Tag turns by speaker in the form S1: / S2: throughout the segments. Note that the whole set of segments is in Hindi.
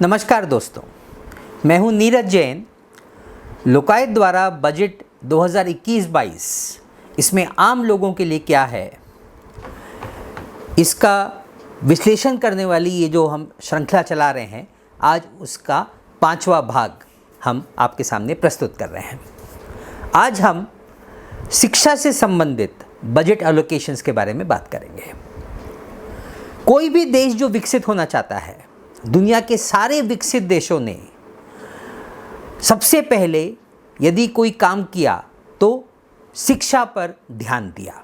S1: नमस्कार दोस्तों, मैं हूं नीरज जैन। लोकायत द्वारा बजट 2021-22 इसमें आम लोगों के लिए क्या है, इसका विश्लेषण करने वाली ये जो हम श्रृंखला चला रहे हैं, आज उसका 5वां भाग हम आपके सामने प्रस्तुत कर रहे हैं। आज हम शिक्षा से संबंधित बजट एलोकेशंस के बारे में बात करेंगे। कोई भी देश जो विकसित होना चाहता है, दुनिया के सारे विकसित देशों ने सबसे पहले यदि कोई काम किया तो शिक्षा पर ध्यान दिया।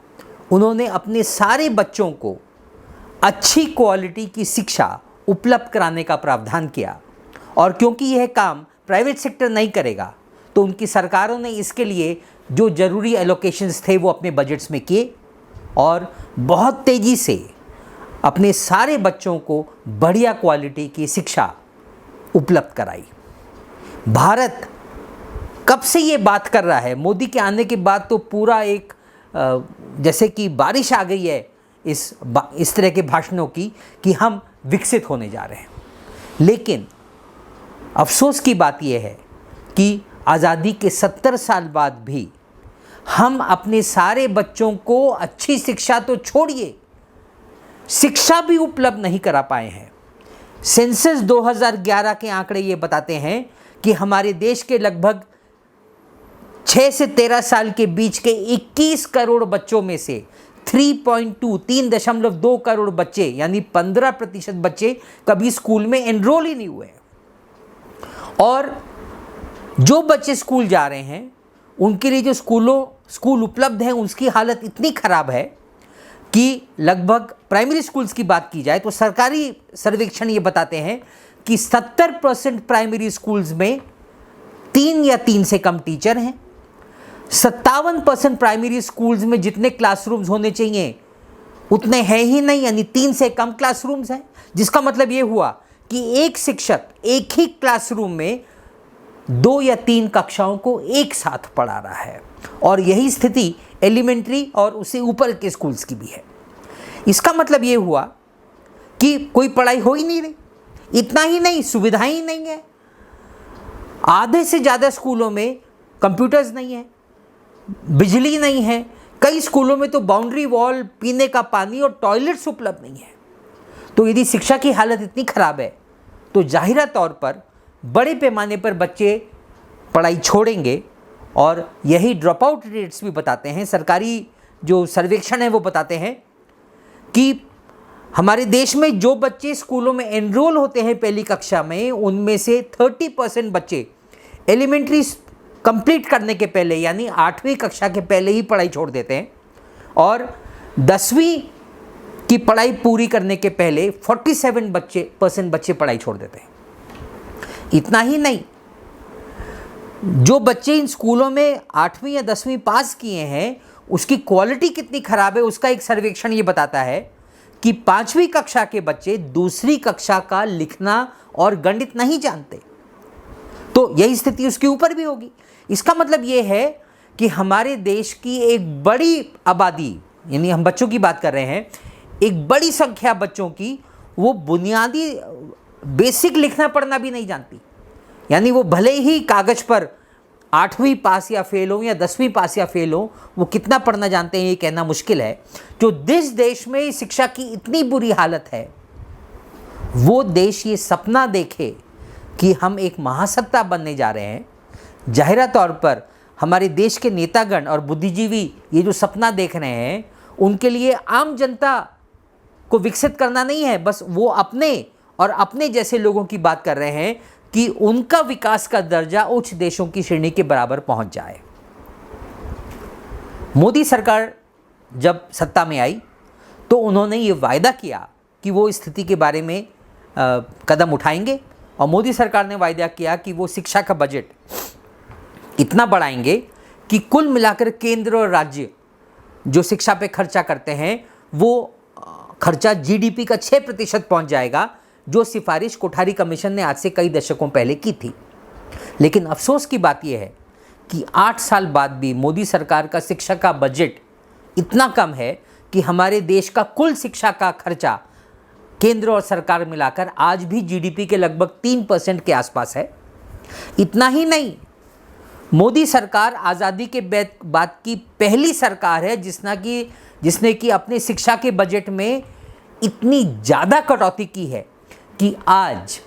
S1: उन्होंने अपने सारे बच्चों को अच्छी क्वालिटी की शिक्षा उपलब्ध कराने का प्रावधान किया, और क्योंकि यह काम प्राइवेट सेक्टर नहीं करेगा तो उनकी सरकारों ने इसके लिए जो ज़रूरी एलोकेशंस थे वो अपने बजट्स में किए और बहुत तेज़ी से अपने सारे बच्चों को बढ़िया क्वालिटी की शिक्षा उपलब्ध कराई। भारत कब से ये बात कर रहा है, मोदी के आने के बाद तो पूरा एक जैसे कि बारिश आ गई है इस तरह के भाषणों की कि हम विकसित होने जा रहे हैं। लेकिन अफसोस की बात यह है कि आज़ादी के 70 साल बाद भी हम अपने सारे बच्चों को अच्छी शिक्षा तो छोड़िए, शिक्षा भी उपलब्ध नहीं करा पाए हैं। सेंसस 2011 के आंकड़े ये बताते हैं कि हमारे देश के लगभग 6 से 13 साल के बीच के 21 करोड़ बच्चों में से 3.2 करोड़ बच्चे यानी 15% बच्चे कभी स्कूल में एनरोल ही नहीं हुए। और जो बच्चे स्कूल जा रहे हैं उनके लिए जो स्कूल उपलब्ध हैं उसकी हालत इतनी ख़राब है कि लगभग प्राइमरी स्कूल्स की बात की जाए तो सरकारी सर्वेक्षण ये बताते हैं कि 70% प्राइमरी स्कूल्स में 3 या 3 से कम टीचर हैं। 57% प्राइमरी स्कूल्स में जितने क्लासरूम्स होने चाहिए उतने हैं ही नहीं, यानी 3 से कम क्लासरूम्स हैं। जिसका मतलब ये हुआ कि एक शिक्षक एक ही क्लासरूम में 2 या 3 कक्षाओं को एक साथ पढ़ा रहा है, और यही स्थिति एलिमेंट्री और उससे ऊपर के स्कूल्स की भी है। इसका मतलब ये हुआ कि कोई पढ़ाई हो ही नहीं रही। इतना ही नहीं, सुविधाएं ही नहीं है। आधे से ज़्यादा स्कूलों में कंप्यूटर्स नहीं है, बिजली नहीं है, कई स्कूलों में तो बाउंड्री वॉल, पीने का पानी और टॉयलेट्स उपलब्ध नहीं है। तो यदि शिक्षा की हालत इतनी ख़राब है तो जाहिरा तौर पर बड़े पैमाने पर बच्चे पढ़ाई छोड़ेंगे, और यही ड्रॉप आउट रेट्स भी बताते हैं। सरकारी जो सर्वेक्षण है वो बताते हैं कि हमारे देश में जो बच्चे स्कूलों में एनरोल होते हैं पहली कक्षा में, उनमें से 30% बच्चे एलिमेंट्री कंप्लीट करने के पहले यानी 8वीं कक्षा के पहले ही पढ़ाई छोड़ देते हैं, और 10वीं की पढ़ाई पूरी करने के पहले 47% बच्चे पढ़ाई छोड़ देते हैं। इतना ही नहीं, जो बच्चे इन स्कूलों में 8वीं या 10वीं पास किए हैं उसकी क्वालिटी कितनी ख़राब है, उसका एक सर्वेक्षण ये बताता है कि 5वीं कक्षा के बच्चे दूसरी कक्षा का लिखना और गणित नहीं जानते। तो यही स्थिति उसके ऊपर भी होगी। इसका मतलब ये है कि हमारे देश की एक बड़ी आबादी, यानी हम बच्चों की बात कर रहे हैं, एक बड़ी संख्या बच्चों की वो बुनियादी बेसिक लिखना पढ़ना भी नहीं जानती। यानी वो भले ही कागज़ पर 8वीं पास या फेल हो या 10वीं पास या फेल हो, वो कितना पढ़ना जानते हैं ये कहना मुश्किल है। जो जिस देश में शिक्षा की इतनी बुरी हालत है, वो देश ये सपना देखे कि हम एक महासत्ता बनने जा रहे हैं। जाहिरा तौर पर हमारे देश के नेतागण और बुद्धिजीवी ये जो सपना देख रहे हैं, उनके लिए आम जनता को विकसित करना नहीं है, बस वो अपने और अपने जैसे लोगों की बात कर रहे हैं कि उनका विकास का दर्जा उच्च देशों की श्रेणी के बराबर पहुंच जाए। मोदी सरकार जब सत्ता में आई तो उन्होंने ये वायदा किया कि वो इस स्थिति के बारे में कदम उठाएंगे, और मोदी सरकार ने वायदा किया कि वो शिक्षा का बजट इतना बढ़ाएंगे कि कुल मिलाकर केंद्र और राज्य जो शिक्षा पे खर्चा करते हैं वो खर्चा जीडीपी का 6% पहुंच जाएगा, जो सिफारिश कोठारी कमीशन ने आज से कई दशकों पहले की थी। लेकिन अफसोस की बात यह है कि 8 साल बाद भी मोदी सरकार का शिक्षा का बजट इतना कम है कि हमारे देश का कुल शिक्षा का खर्चा केंद्र और सरकार मिलाकर आज भी जीडीपी के लगभग 3% के आसपास है। इतना ही नहीं, मोदी सरकार आज़ादी के बाद की पहली सरकार है जिसने कि अपने शिक्षा के बजट में इतनी ज़्यादा कटौती की है कि आज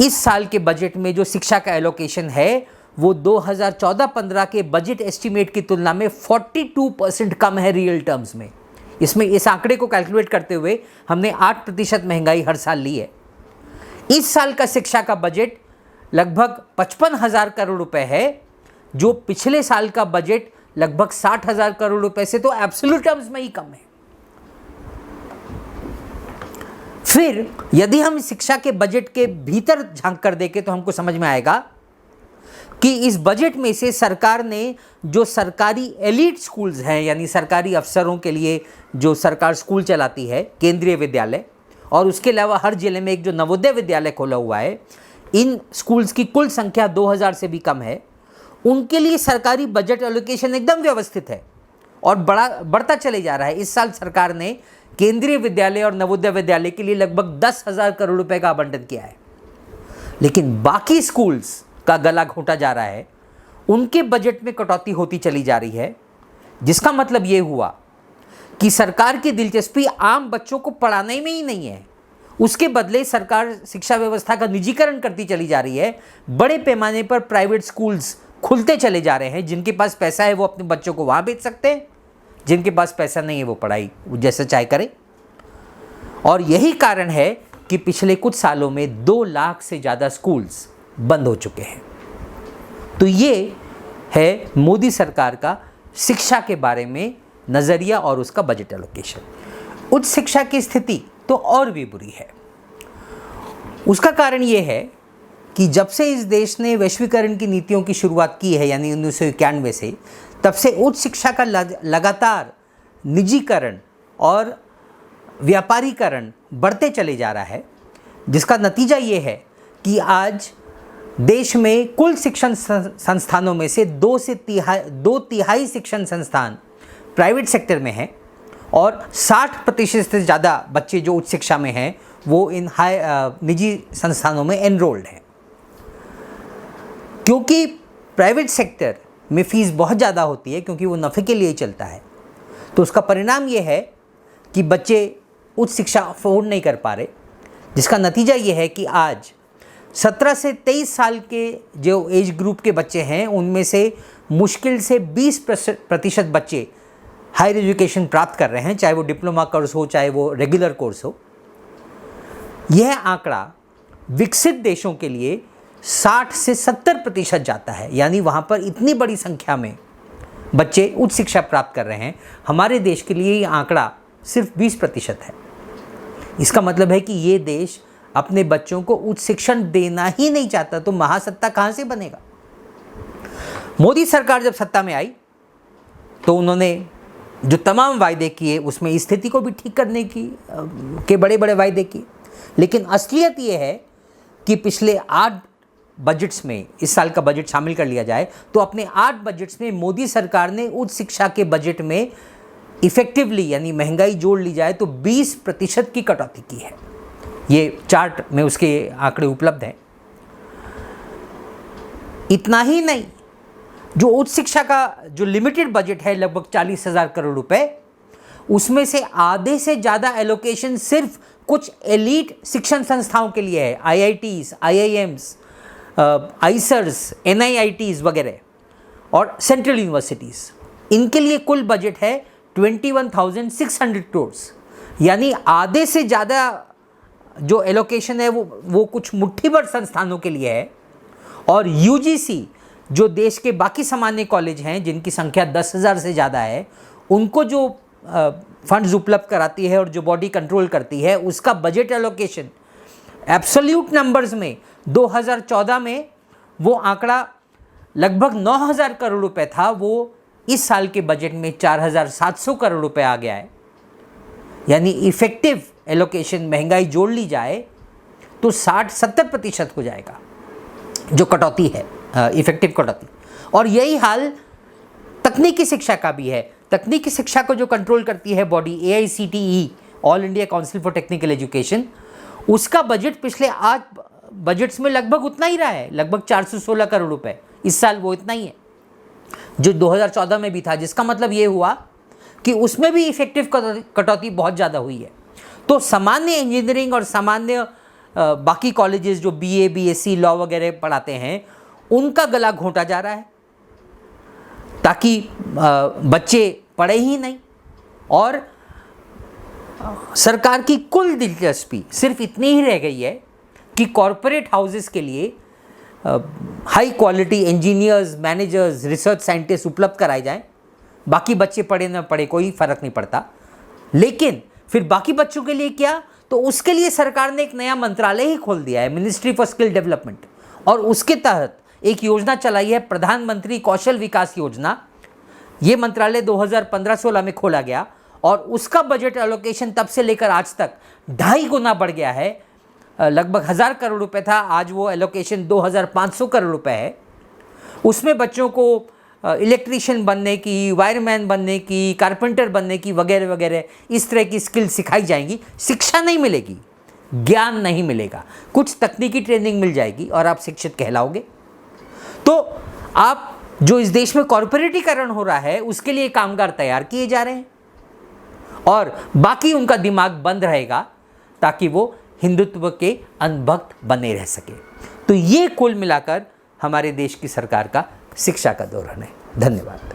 S1: इस साल के बजट में जो शिक्षा का एलोकेशन है वो 2014-15 के बजट एस्टीमेट की तुलना में 42% कम है रियल टर्म्स में। इसमें इस आंकड़े को कैलकुलेट करते हुए हमने 8% महंगाई हर साल ली है। इस साल का शिक्षा का बजट लगभग 55,000 करोड़ रुपए है, जो पिछले साल का बजट लगभग 60,000 करोड़ रुपए से तो एब्सोल्यूट टर्म्स में ही कम है। फिर यदि हम शिक्षा के बजट के भीतर झांक कर देखें तो हमको समझ में आएगा कि इस बजट में से सरकार ने जो सरकारी एलीट स्कूल्स हैं, यानी सरकारी अफसरों के लिए जो सरकार स्कूल चलाती है, केंद्रीय विद्यालय, और उसके अलावा हर जिले में एक जो नवोदय विद्यालय खोला हुआ है, इन स्कूल्स की कुल संख्या 2000 से भी कम है। उनके लिए सरकारी बजट एलोकेशन एकदम व्यवस्थित है और बढ़ता चले जा रहा है। इस साल सरकार ने केंद्रीय विद्यालय और नवोदय विद्यालय के लिए लगभग 10,000 करोड़ रुपए का आवंटन किया है। लेकिन बाकी स्कूल्स का गला घोंटा जा रहा है, उनके बजट में कटौती होती चली जा रही है, जिसका मतलब ये हुआ कि सरकार की दिलचस्पी आम बच्चों को पढ़ाने में ही नहीं है। उसके बदले सरकार शिक्षा व्यवस्था का निजीकरण करती चली जा रही है। बड़े पैमाने पर प्राइवेट स्कूल्स खुलते चले जा रहे हैं। जिनके पास पैसा है वो अपने बच्चों को वहाँ भेज सकते हैं, जिनके पास पैसा नहीं है वो पढ़ाई जैसे चाहे करें। और यही कारण है कि पिछले कुछ सालों में 2 लाख से ज़्यादा स्कूल्स बंद हो चुके हैं। तो ये है मोदी सरकार का शिक्षा के बारे में नज़रिया और उसका बजट एलोकेशन। उच्च शिक्षा की स्थिति तो और भी बुरी है। उसका कारण ये है कि जब से इस देश ने वैश्वीकरण की नीतियों की शुरुआत की है, यानी 1991 से, तब से उच्च शिक्षा का लगातार निजीकरण और व्यापारीकरण बढ़ते चले जा रहा है, जिसका नतीजा ये है कि आज देश में कुल शिक्षण संस्थानों में से 2 तिहाई शिक्षण संस्थान प्राइवेट सेक्टर में हैं और 60% से ज़्यादा बच्चे जो उच्च शिक्षा में हैं वो इन निजी संस्थानों में एनरोल्ड हैं। क्योंकि प्राइवेट सेक्टर में फ़ीस बहुत ज़्यादा होती है, क्योंकि वो नफ़े के लिए ही चलता है, तो उसका परिणाम ये है कि बच्चे उच्च शिक्षा अफोर्ड नहीं कर पा रहे, जिसका नतीजा ये है कि आज 17 से 23 साल के जो एज ग्रुप के बच्चे हैं, उनमें से मुश्किल से 20% बच्चे हायर एजुकेशन प्राप्त कर रहे हैं, चाहे वो डिप्लोमा कोर्स हो, चाहे वो रेगुलर कोर्स हो। यह आंकड़ा विकसित देशों के लिए 60 से 70% जाता है, यानी वहाँ पर इतनी बड़ी संख्या में बच्चे उच्च शिक्षा प्राप्त कर रहे हैं। हमारे देश के लिए ये आंकड़ा सिर्फ 20% है। इसका मतलब है कि ये देश अपने बच्चों को उच्च शिक्षण देना ही नहीं चाहता, तो महासत्ता कहाँ से बनेगा। मोदी सरकार जब सत्ता में आई तो उन्होंने जो तमाम वायदे किए उसमें स्थिति को भी ठीक करने के बड़े बड़े वायदे किए, लेकिन असलियत ये है कि पिछले 8 बजट्स में, इस साल का बजट शामिल कर लिया जाए तो अपने 8 बजट्स में मोदी सरकार ने उच्च शिक्षा के बजट में इफेक्टिवली, यानी महंगाई जोड़ ली जाए तो 20% की कटौती की है। ये चार्ट में उसके आंकड़े उपलब्ध हैं। इतना ही नहीं, जो उच्च शिक्षा का जो लिमिटेड बजट है लगभग 40,000 करोड़ रुपए, उसमें से आधे से ज़्यादा एलोकेशन सिर्फ कुछ एलीट शिक्षण संस्थाओं के लिए है। IITs, IIMs, आइसर्स, NIITs वगैरह और सेंट्रल यूनिवर्सिटीज़, इनके लिए कुल बजट है 21,600 करोड़, यानी आधे से ज़्यादा जो एलोकेशन है वो कुछ मुट्ठी भर संस्थानों के लिए है। और UGC, जो देश के बाकी सामान्य कॉलेज हैं जिनकी संख्या 10,000 से ज़्यादा है, उनको जो फंड्स उपलब्ध कराती है और जो बॉडी कंट्रोल करती है, उसका बजट एलोकेशन एब्सोल्यूट नंबर्स में 2014 में वो आंकड़ा लगभग 9,000 करोड़ रुपए था, वो इस साल के बजट में 4,700 करोड़ रुपए आ गया है। यानी इफेक्टिव एलोकेशन महंगाई जोड़ ली जाए तो 60-70% हो जाएगा जो कटौती है, इफेक्टिव कटौती। और यही हाल तकनीकी शिक्षा का भी है। तकनीकी शिक्षा को जो कंट्रोल करती है body AICTE, all India council for technical education, उसका बजट पिछले 8 बजट्स में लगभग उतना ही रहा है, लगभग 416 करोड़ रुपए। इस साल वो इतना ही है जो 2014 में भी था, जिसका मतलब ये हुआ कि उसमें भी इफेक्टिव कटौती बहुत ज़्यादा हुई है। तो सामान्य इंजीनियरिंग और सामान्य बाकी कॉलेजेस जो BA BSc लॉ वगैरह पढ़ाते हैं, उनका गला घोंटा जा रहा है ताकि बच्चे पढ़े ही नहीं। और सरकार की कुल दिलचस्पी सिर्फ इतनी ही रह गई है कि कॉरपोरेट हाउसेस के लिए high quality engineers, managers, research scientist उपलब्ध कराए जाएं। बाकी बच्चे पढ़े ना पढ़े कोई फ़र्क नहीं पड़ता, लेकिन फिर बाकी बच्चों के लिए क्या, तो उसके लिए सरकार ने एक नया मंत्रालय ही खोल दिया है, मिनिस्ट्री फॉर स्किल डेवलपमेंट, और उसके तहत एक योजना चलाई है, प्रधानमंत्री कौशल विकास योजना। ये मंत्रालय 2015-16 में खोला गया और उसका बजट एलोकेशन तब से लेकर आज तक 2.5 गुना बढ़ गया है। लगभग 1000 करोड़ रुपए था, आज वो एलोकेशन 2500 करोड़ रुपए है। उसमें बच्चों को इलेक्ट्रीशियन बनने की, वायरमैन बनने की, कारपेंटर बनने की वगैरह वगैरह इस तरह की स्किल सिखाई जाएंगी। शिक्षा नहीं मिलेगी, ज्ञान नहीं मिलेगा, कुछ तकनीकी ट्रेनिंग मिल जाएगी और आप शिक्षित कहलाओगे। तो आप जो इस देश में कॉर्पोरेटीकरण हो रहा है उसके लिए कामगार तैयार किए जा रहे हैं और बाकी उनका दिमाग बंद रहेगा ताकि वो हिंदुत्व के अंधभक्त बने रह सके। तो ये कुल मिलाकर हमारे देश की सरकार का शिक्षा का धोरण है। धन्यवाद।